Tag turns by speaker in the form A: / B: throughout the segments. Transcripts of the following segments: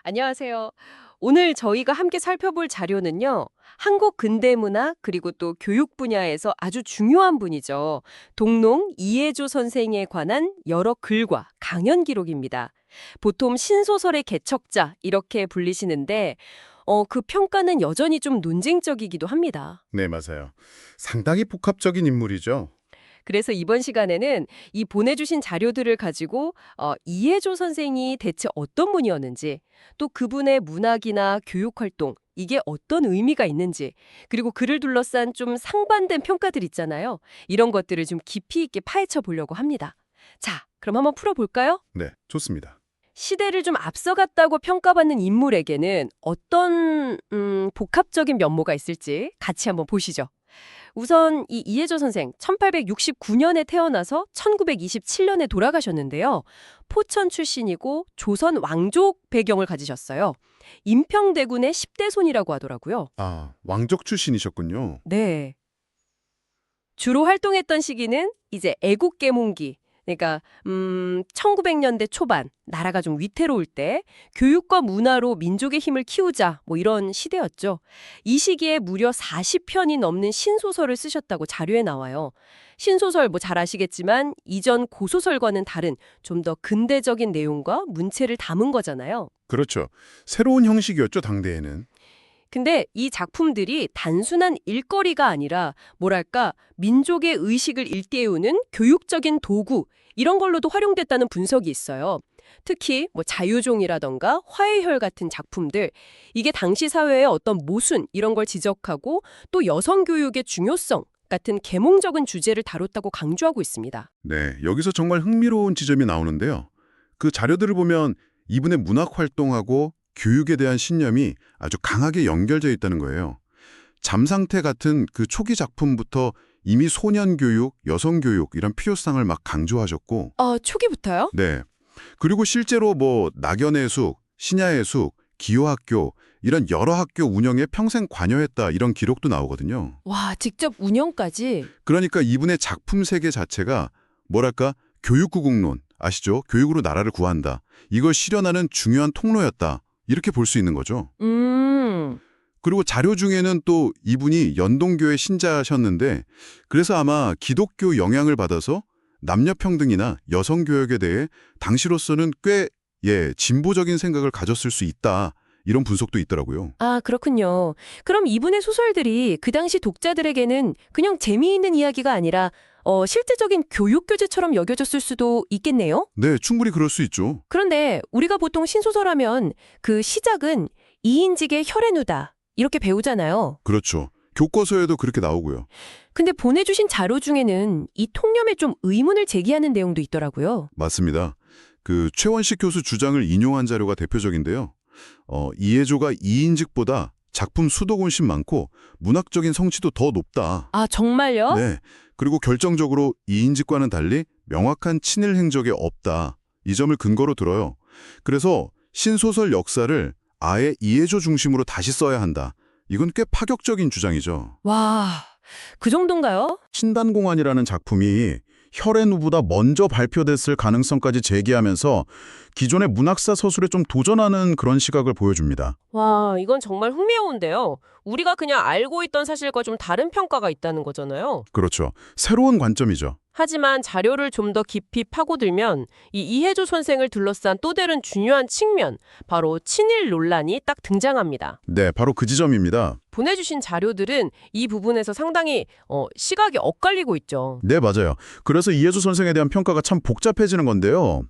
A: 안녕하세요. 오늘 저희가 함께 살펴볼 자료는요. 한국 근대문학 그리고 또 교육 분야에서 아주 중요한 분이죠. 동농 이해조 선생에 관한 여러 글과 강연 기록입니다. 보통 신소설의 개척자 이렇게 불리시는데 그 평가는 여전히 좀 논쟁적이기도 합니다.
B: 네, 맞아요. 상당히 복합적인 인물이죠.
A: 그래서 이번 시간에는 이 보내주신 자료들을 가지고 이해조 선생이 대체 어떤 분이었는지, 또 그분의 문학이나 교육활동, 이게 어떤 의미가 있는지, 그리고 그를 둘러싼 좀 상반된 평가들 있잖아요. 이런 것들을 좀 깊이 있게 파헤쳐 보려고 합니다. 자, 그럼 한번 풀어볼까요?
B: 네, 좋습니다.
A: 시대를 좀 앞서갔다고 평가받는 인물에게는 어떤 복합적인 면모가 있을지 같이 한번 보시죠. 우선 이 이해조 선생 1869년에 태어나서 1927년에 돌아가셨는데요. 포천 출신이고 조선 왕족 배경을 가지셨어요. 임평대군의 10대 손이라고 하더라고요.
B: 아, 왕족 출신이셨군요.
A: 네. 주로 활동했던 시기는 이제 애국계몽기. 그러니까 1900년대 초반 나라가 좀 위태로울 때 교육과 문화로 민족의 힘을 키우자 뭐 이런 시대였죠. 이 시기에 무려 40편이 넘는 신소설을 쓰셨다고 자료에 나와요. 신소설 뭐 잘 아시겠지만 이전 고소설과는 다른 좀 더 근대적인 내용과 문체를 담은 거잖아요.
B: 그렇죠. 새로운 형식이었죠, 당대에는.
A: 근데 이 작품들이 단순한 일거리가 아니라 뭐랄까 민족의 의식을 일깨우는 교육적인 도구 이런 걸로도 활용됐다는 분석이 있어요. 특히 뭐 자유종이라던가 화해혈 같은 작품들 이게 당시 사회의 어떤 모순 이런 걸 지적하고 또 여성 교육의 중요성 같은 계몽적인 주제를 다뤘다고 강조하고 있습니다.
B: 네, 여기서 정말 흥미로운 지점이 나오는데요. 그 자료들을 보면 이분의 문학 활동하고 교육에 대한 신념이 아주 강하게 연결되어 있다는 거예요. 잠상태 같은 그 초기 작품부터 이미 소년 교육, 여성 교육 이런 필요성을 막 강조하셨고,
A: 초기부터요?
B: 네. 그리고 실제로 뭐 낙연의 숲, 신야의 숲, 기호학교 이런 여러 학교 운영에 평생 관여했다 이런 기록도 나오거든요.
A: 와, 직접 운영까지?
B: 그러니까 이분의 작품 세계 자체가 뭐랄까 교육구국론 아시죠? 교육으로 나라를 구한다. 이걸 실현하는 중요한 통로였다. 이렇게 볼 수 있는 거죠. 그리고 자료 중에는 또 이분이 연동교회 신자셨는데 그래서 아마 기독교 영향을 받아서 남녀평등이나 여성교육에 대해 당시로서는 꽤 진보적인 생각을 가졌을 수 있다. 이런 분석도 있더라고요.
A: 아, 그렇군요. 그럼 이분의 소설들이 그 당시 독자들에게는 그냥 재미있는 이야기가 아니라 실제적인 교육교재처럼 여겨졌을 수도 있겠네요?
B: 네, 충분히 그럴 수 있죠.
A: 그런데 우리가 보통 신소설하면 그 시작은 이인직의 혈의 누다 이렇게 배우잖아요.
B: 그렇죠. 교과서에도 그렇게 나오고요.
A: 근데 보내주신 자료 중에는 이 통념에 좀 의문을 제기하는 내용도 있더라고요.
B: 맞습니다. 그 최원식 교수 주장을 인용한 자료가 대표적인데요. 이해조가 이인직보다 작품 수도 훨씬 많고 문학적인 성취도 더 높다.
A: 아, 정말요?
B: 네. 그리고 결정적으로 이인직과는 달리 명확한 친일 행적이 없다. 이 점을 근거로 들어요. 그래서 신소설 역사를 아예 이해조 중심으로 다시 써야 한다. 이건 꽤 파격적인 주장이죠.
A: 와, 그 정도인가요?
B: 신단공안이라는 작품이 혈의 누보다 먼저 발표됐을 가능성까지 제기하면서 기존의 문학사 서술에 좀 도전하는 그런 시각을 보여줍니다.
A: 와, 이건 정말 흥미로운데요. 우리가 그냥 알고 있던 사실과 좀 다른 평가가 있다는 거잖아요.
B: 그렇죠. 새로운 관점이죠.
A: 하지만 자료를 좀 더 깊이 파고들면 이 이해조 선생을 둘러싼 또 다른 중요한 측면, 바로 친일 논란이 딱 등장합니다.
B: 네, 바로 그 지점입니다.
A: 보내주신 자료들은 이 부분에서 상당히 시각이 엇갈리고 있죠.
B: 네, 맞아요. 그래서 이해조 선생에 대한 평가가 참 복잡해지는 건데요.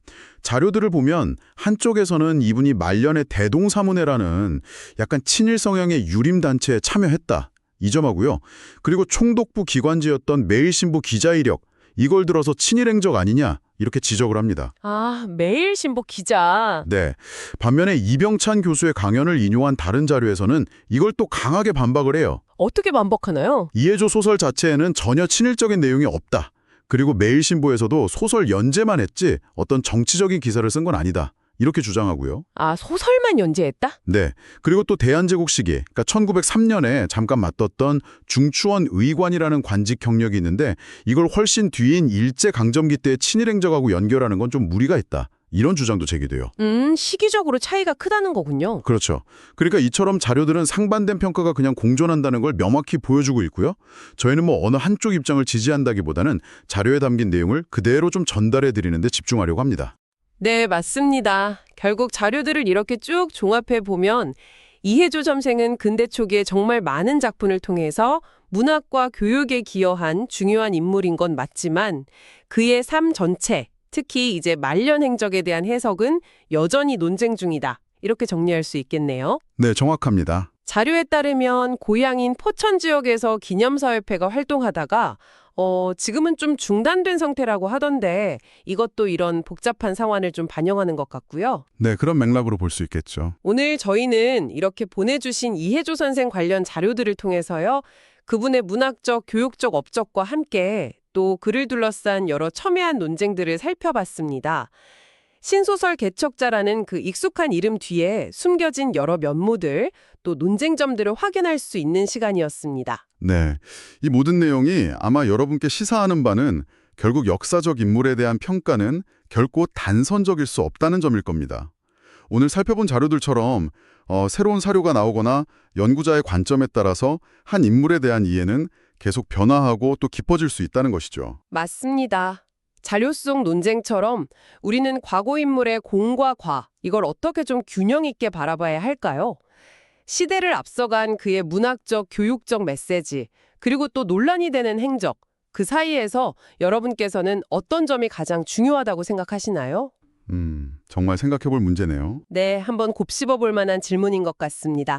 B: 자료들을 보면 한쪽에서는 이분이 말년에 대동사문회라는 약간 친일 성향의 유림단체에 참여했다. 이 점하고요. 그리고 총독부 기관지였던 매일신보 기자 이력, 이걸 들어서 친일 행적 아니냐 이렇게 지적을 합니다.
A: 아, 매일신보 기자.
B: 네. 반면에 이병찬 교수의 강연을 인용한 다른 자료에서는 이걸 또 강하게 반박을 해요.
A: 어떻게 반박하나요?
B: 이해조 소설 자체에는 전혀 친일적인 내용이 없다. 그리고 매일신보에서도 소설 연재만 했지 어떤 정치적인 기사를 쓴 건 아니다. 이렇게 주장하고요.
A: 아, 소설만 연재했다?
B: 네. 그리고 또 대한제국 시기, 그러니까 1903년에 잠깐 맡았던 중추원 의관이라는 관직 경력이 있는데 이걸 훨씬 뒤인 일제강점기 때의 친일 행적하고 연결하는 건 좀 무리가 있다. 이런 주장도 제기돼요.
A: 시기적으로 차이가 크다는 거군요.
B: 그렇죠. 그러니까 이처럼 자료들은 상반된 평가가 그냥 공존한다는 걸 명확히 보여주고 있고요. 저희는 뭐 어느 한쪽 입장을 지지한다기보다는 자료에 담긴 내용을 그대로 좀 전달해 드리는 데 집중하려고 합니다.
A: 네, 맞습니다. 결국 자료들을 이렇게 쭉 종합해 보면 이해조 점생은 근대 초기에 정말 많은 작품을 통해서 문학과 교육에 기여한 중요한 인물인 건 맞지만 그의 삶 전체, 특히 이제 말년 행적에 대한 해석은 여전히 논쟁 중이다. 이렇게 정리할 수 있겠네요.
B: 네, 정확합니다.
A: 자료에 따르면 고향인 포천 지역에서 기념사회패가 활동하다가 지금은 좀 중단된 상태라고 하던데 이것도 이런 복잡한 상황을 좀 반영하는 것 같고요.
B: 네, 그런 맥락으로 볼 수 있겠죠.
A: 오늘 저희는 이렇게 보내주신 이해조 선생 관련 자료들을 통해서요. 그분의 문학적, 교육적 업적과 함께 또 그를 둘러싼 여러 첨예한 논쟁들을 살펴봤습니다. 신소설 개척자라는 그 익숙한 이름 뒤에 숨겨진 여러 면모들, 또 논쟁점들을 확인할 수 있는 시간이었습니다.
B: 네, 이 모든 내용이 아마 여러분께 시사하는 바는 결국 역사적 인물에 대한 평가는 결코 단선적일 수 없다는 점일 겁니다. 오늘 살펴본 자료들처럼 새로운 사료가 나오거나 연구자의 관점에 따라서 한 인물에 대한 이해는 계속 변화하고 또 깊어질 수 있다는 것이죠.
A: 맞습니다. 자료 속 논쟁처럼 우리는 과거 인물의 공과 과, 이걸 어떻게 좀 균형 있게 바라봐야 할까요? 시대를 앞서간 그의 문학적, 교육적 메시지, 그리고 또 논란이 되는 행적, 그 사이에서 여러분께서는 어떤 점이 가장 중요하다고 생각하시나요?
B: 정말 생각해 볼 문제네요.
A: 네, 한번 곱씹어 볼 만한 질문인 것 같습니다.